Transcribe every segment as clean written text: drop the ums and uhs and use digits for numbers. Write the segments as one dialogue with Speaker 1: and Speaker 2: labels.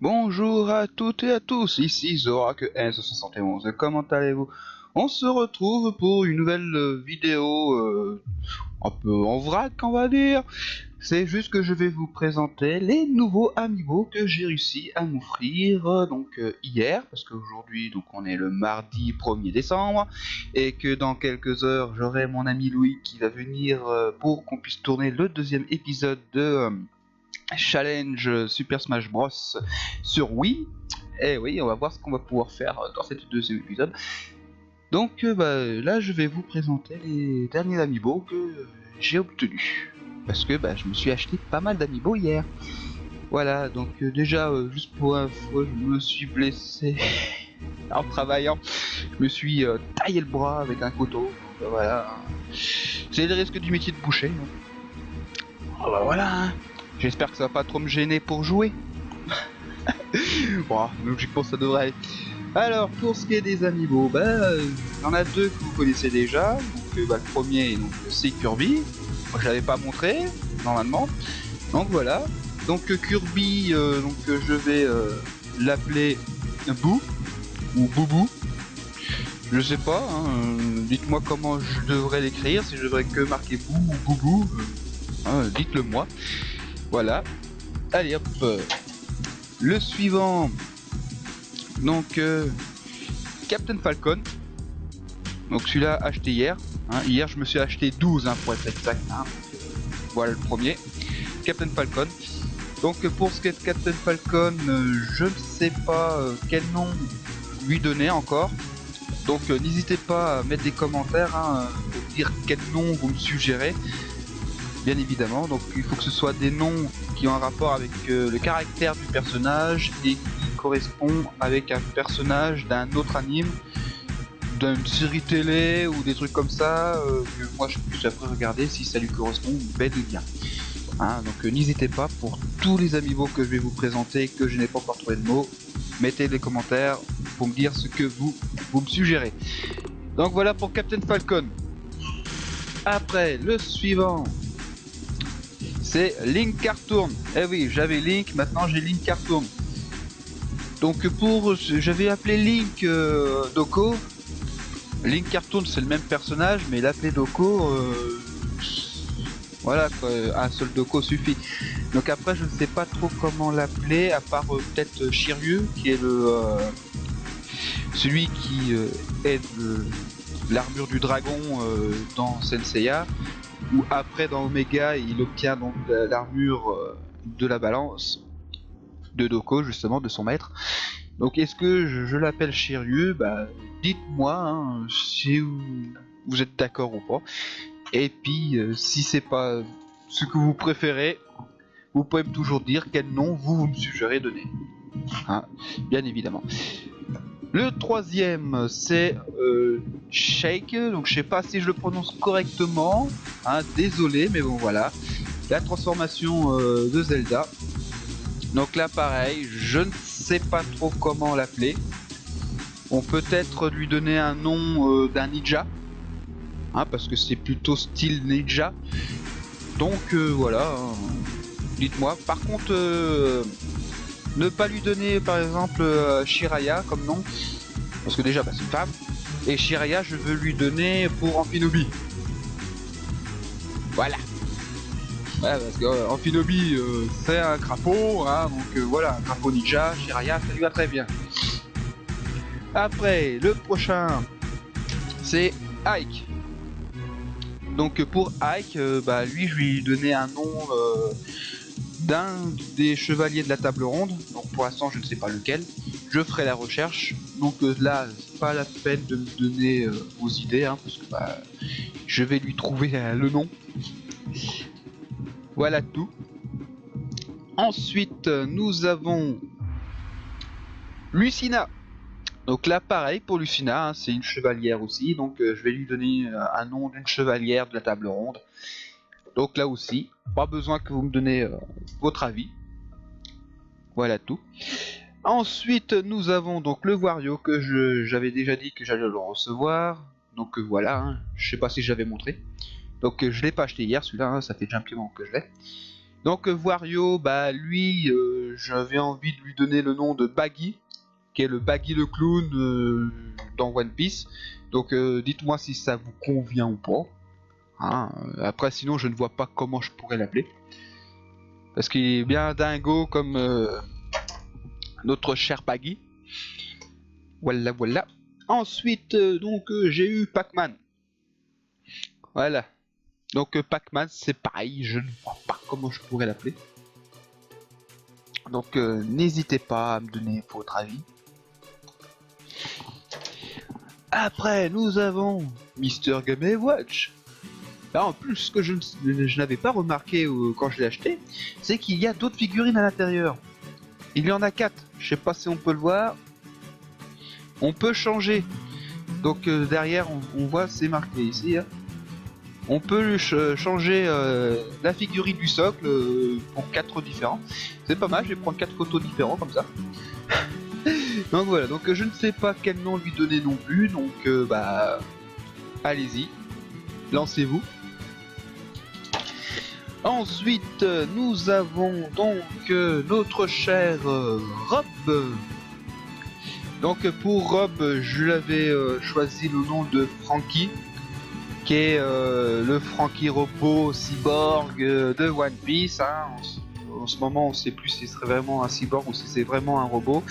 Speaker 1: Bonjour à toutes et à tous, ici Zorak S71, comment allez-vous? On se retrouve pour une nouvelle vidéo un peu en vrac, on va dire. C'est juste que je vais vous présenter les nouveaux amiibo que j'ai réussi à m'offrir hier, parce qu'aujourd'hui donc on est le mardi 1er décembre, et que dans quelques heures j'aurai mon ami Louis qui va venir pour qu'on puisse tourner le deuxième épisode de Challenge Super Smash Bros sur Wii. Et oui, on va voir ce qu'on va pouvoir faire dans cet deuxième épisode. Donc là je vais vous présenter les derniers amiibo que j'ai obtenus. Parce que je me suis acheté pas mal d'amiibo hier. Voilà, donc déjà juste pour info, je me suis blessé en travaillant. Je me suis taillé le bras avec un couteau. Donc, voilà. C'est le risque du métier de boucher. Oh, voilà. Hein. J'espère que ça va pas trop me gêner pour jouer. Bon, logiquement ça devrait aller. Alors pour ce qui est des amiibo, il y en a deux que vous connaissez déjà. Donc le premier c'est Kirby. Moi je l'avais pas montré normalement. Donc voilà. Donc Kirby, je vais l'appeler Boo ou Boubou. Je sais pas. Hein, dites-moi comment je devrais l'écrire. Si je devrais que marquer Boo ou Boubou, dites-le moi. Voilà. Allez hop. Le suivant. Donc Captain Falcon. Donc celui-là acheté hier. Hein. Hier je me suis acheté 12 pour être exact. Hein. Voilà le premier. Captain Falcon. Donc pour ce qui est de Captain Falcon, je ne sais pas quel nom lui donner encore. Donc n'hésitez pas à mettre des commentaires pour dire quel nom vous me suggérez. Bien évidemment, donc il faut que ce soit des noms qui ont un rapport avec le caractère du personnage et qui correspond avec un personnage d'un autre anime, d'une série télé ou des trucs comme ça, que moi je puisse après regarder si ça lui correspond bel et bien. Hein, donc n'hésitez pas, pour tous les amiibo que je vais vous présenter, que je n'ai pas encore trouvé de mots, mettez des commentaires pour me dire ce que vous me suggérez. Donc voilà pour Captain Falcon. Après, le suivant, c'est Link Cartoon. Eh oui, j'avais Link, maintenant j'ai Link Cartoon. Donc j'avais appelé Link Doko. Link Cartoon c'est le même personnage, mais l'appeler Doko, voilà quoi, un seul Doko suffit. Donc après je ne sais pas trop comment l'appeler, à part peut-être Shiryu, qui est celui qui aide l'armure du dragon dans Senseiya. Ou après dans Omega il obtient donc l'armure de la balance de Doko, justement de son maître. Donc est-ce que je l'appelle Shiryu? Dites-moi hein, si vous êtes d'accord ou pas. Et puis si c'est pas ce que vous préférez, vous pouvez toujours dire quel nom vous me suggérez donner. Hein, bien évidemment. Le troisième c'est Shake, donc je sais pas si je le prononce correctement, hein, désolé, mais bon voilà. La transformation de Zelda. Donc là pareil, je ne sais pas trop comment l'appeler. On peut peut-être lui donner un nom d'un ninja, hein, parce que c'est plutôt style ninja. Donc voilà, hein, dites-moi. Par contre, ne pas lui donner par exemple Shiraya comme nom, parce que déjà c'est une femme. Et Shiraya, je veux lui donner pour Amphinobi. Voilà. Ouais, parce que Amphinobi c'est un crapaud, hein, donc voilà, un crapaud ninja. Shiraya, ça lui va très bien. Après, le prochain, c'est Ike. Donc pour Ike, lui je lui ai donné un nom d'un des chevaliers de la table ronde. Donc pour l'instant je ne sais pas lequel. Je ferai la recherche. Donc là, c'est pas la peine de me donner vos idées, hein, parce que je vais lui trouver le nom. Voilà tout. Ensuite, nous avons Lucina. Donc là, pareil pour Lucina, hein, c'est une chevalière aussi. Donc je vais lui donner un nom d'une chevalière de la table ronde. Donc là aussi, pas besoin que vous me donnez votre avis. Voilà tout. Ensuite, nous avons donc le Wario que j'avais déjà dit que j'allais le recevoir. Donc voilà, hein, je sais pas si j'avais montré. Donc je l'ai pas acheté hier, celui-là, hein, ça fait déjà un petit moment que je l'ai. Donc Wario, bah lui, j'avais envie de lui donner le nom de Baggy, qui est le Baggy le clown dans One Piece. Donc dites-moi si ça vous convient ou pas. Hein, après sinon je ne vois pas comment je pourrais l'appeler. Parce qu'il est bien dingo comme notre cher Baggy. Voilà, voilà. Ensuite, j'ai eu Pac-Man. Voilà. Donc Pac-Man, c'est pareil, je ne vois pas comment je pourrais l'appeler. Donc n'hésitez pas à me donner votre avis. Après, nous avons Mister Game & Watch. Là, en plus, ce que je n'avais pas remarqué quand je l'ai acheté, c'est qu'il y a d'autres figurines à l'intérieur. Il y en a 4. Je sais pas si on peut le voir. On peut changer. Donc derrière, on voit, c'est marqué ici. Hein. On peut changer la figurine du socle pour 4 différents. C'est pas mal, je vais prendre 4 photos différentes comme ça. Donc voilà, donc je ne sais pas quel nom lui donner non plus, donc bah allez-y, lancez-vous. Ensuite, nous avons donc notre cher Rob. Donc pour Rob, je l'avais choisi le nom de Frankie, qui est le Frankie robot cyborg de One Piece. Hein. En ce moment, on sait plus si ce serait vraiment un cyborg ou si c'est vraiment un robot.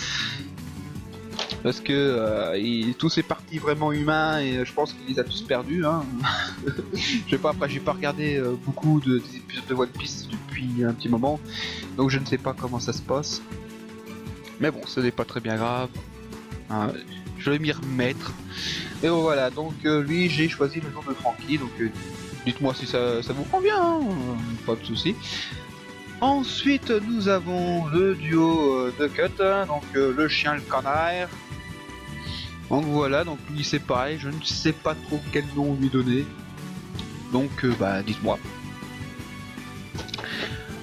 Speaker 1: Parce que tous ses parties vraiment humains et je pense qu'il les a tous perdus. Hein. Je sais pas, après j'ai pas regardé beaucoup des épisodes de One Piece depuis un petit moment, donc je ne sais pas comment ça se passe. Mais bon, ce n'est pas très bien grave. Hein, je vais m'y remettre. Et bon, voilà, donc lui j'ai choisi le nom de Frankie, donc dites-moi si ça vous convient, hein, pas de soucis. Ensuite nous avons le duo de Cut, hein, donc le chien le canard. Donc voilà, donc lui c'est pareil, je ne sais pas trop quel nom lui donner. Donc bah dites-moi.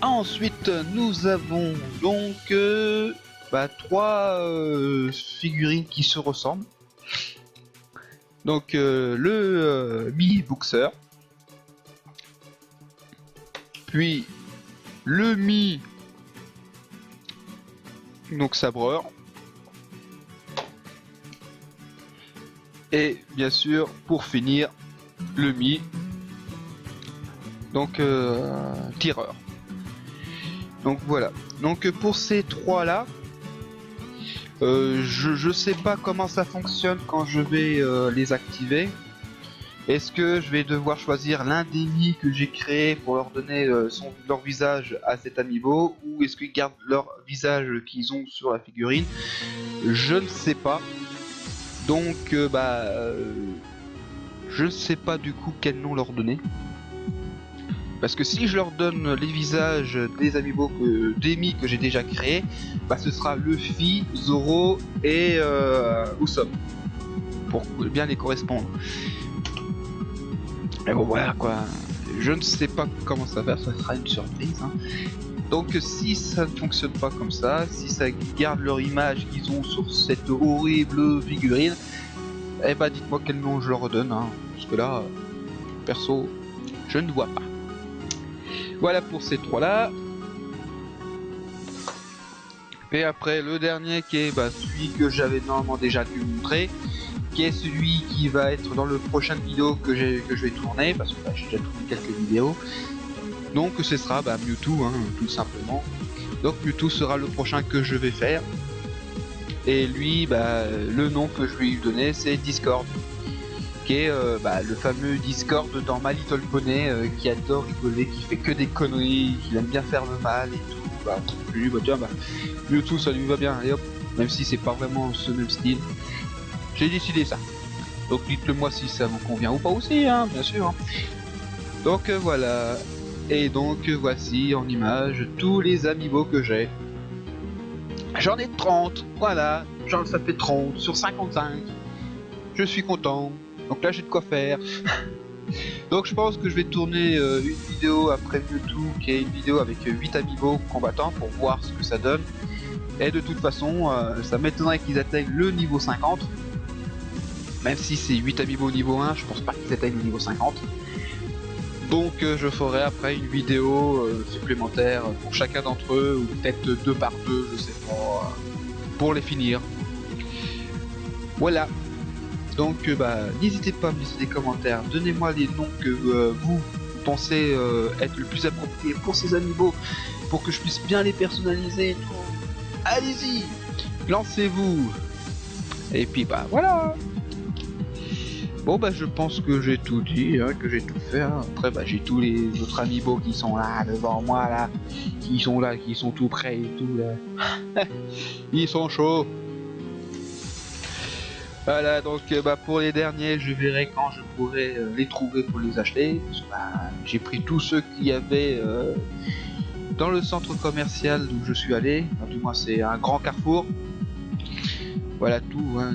Speaker 1: Ensuite nous avons donc 3 figurines qui se ressemblent. Donc le Mi Boxer. Puis le Mi donc sabreur. Et bien sûr, pour finir, le Mi, donc tireur. Donc voilà. Donc pour ces 3 là, je sais pas comment ça fonctionne quand je vais les activer. Est-ce que je vais devoir choisir l'un des Mi que j'ai créé pour leur donner leur visage à cet amiibo, ou est-ce qu'ils gardent leur visage qu'ils ont sur la figurine? Je ne sais pas. Donc je ne sais pas du coup quel nom leur donner. Parce que si je leur donne les visages des amiibo d'Emi que j'ai déjà créés, bah ce sera Luffy, Zoro et Usopp. Pour bien les correspondre. Mais bon voilà quoi. Je ne sais pas comment ça va, ça sera une surprise. Hein. Donc si ça ne fonctionne pas comme ça, si ça garde leur image qu'ils ont sur cette horrible figurine, eh bah dites-moi quel nom je leur donne, hein, parce que là, perso, je ne vois pas. Voilà pour ces 3 là. Et après le dernier qui est celui que j'avais normalement déjà dû montrer, qui est celui qui va être dans le prochain vidéo que je vais tourner, parce que j'ai déjà tourné quelques vidéos. Donc ce sera Mewtwo, hein, tout simplement. Donc Mewtwo sera le prochain que je vais faire. Et lui, le nom que je vais lui donner, c'est Discord. Qui est le fameux Discord dans My Little Pony, qui adore rigoler, qui fait que des conneries, qui aime bien faire le mal et tout. Je lui dis, tiens, Mewtwo, ça lui va bien, et hop, même si c'est pas vraiment ce même style. J'ai décidé ça. Donc dites-le moi si ça vous convient ou pas aussi, hein, bien sûr. Hein. Donc voilà. Et donc voici en image tous les amiibo que j'ai. J'en ai 30, voilà, ça fait 30 sur 55. Je suis content. Donc là j'ai de quoi faire. Donc je pense que je vais tourner une vidéo après Mewtwo, qui est une vidéo avec 8 amiibo combattants pour voir ce que ça donne. Et de toute façon, ça m'étonnerait qu'ils atteignent le niveau 50. Même si c'est 8 amiibo niveau 1, je pense pas qu'ils atteignent le niveau 50. Donc je ferai après une vidéo supplémentaire pour chacun d'entre eux, ou peut-être 2 par 2, je sais pas, pour les finir. Voilà. Donc n'hésitez pas à me laisser des commentaires, donnez-moi les noms que vous pensez être le plus approprié pour ces amiibo, pour que je puisse bien les personnaliser et tout. Allez-y, lancez-vous. Et puis voilà. Bon je pense que j'ai tout dit, hein, que j'ai tout fait. Hein. Après j'ai tous les autres amiibo qui sont là devant moi là, qui sont tout prêts et tout là. Ils sont chauds. Voilà, donc pour les derniers, je verrai quand je pourrai les trouver pour les acheter. Parce que, j'ai pris tous ceux qu'il y avait dans le centre commercial où je suis allé. Enfin, du moins, c'est un grand carrefour. Voilà tout. Hein.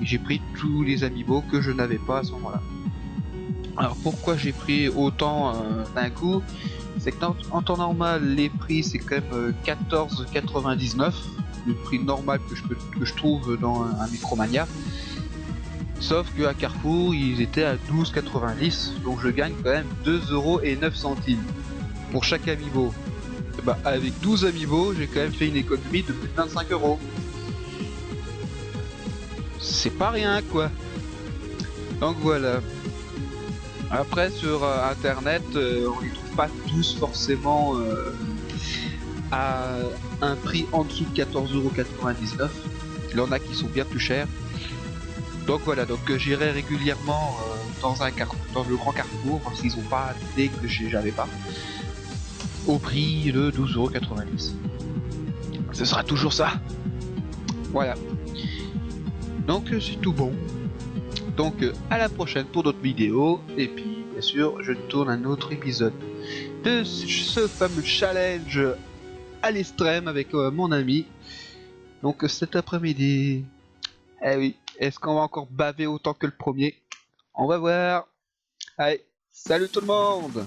Speaker 1: J'ai pris tous les amiibo que je n'avais pas à ce moment-là. Alors pourquoi j'ai pris autant d'un coup? C'est que en temps normal, les prix c'est quand même 14,99, le prix normal que je trouve dans un Micromania. Sauf que à Carrefour, ils étaient à 12,90, donc je gagne quand même 2,09€ pour chaque amiibo. Avec 12 amiibo, j'ai quand même fait une économie de plus de 25€. C'est pas rien quoi. Donc voilà. Après sur internet, on les trouve pas tous forcément à un prix en dessous de 14,99€. Il y en a qui sont bien plus chers. Donc voilà, donc j'irai régulièrement dans le grand carrefour, voir s'ils ont pas dès que j'avais pas, au prix de 12,90€. Ce sera toujours ça. Voilà. Donc c'est tout bon. Donc à la prochaine pour d'autres vidéos, et puis bien sûr je tourne un autre épisode de ce fameux challenge à l'extrême avec mon ami. Donc cet après-midi, eh oui, est-ce qu'on va encore baver autant que le premier? On va voir. Allez, salut tout le monde!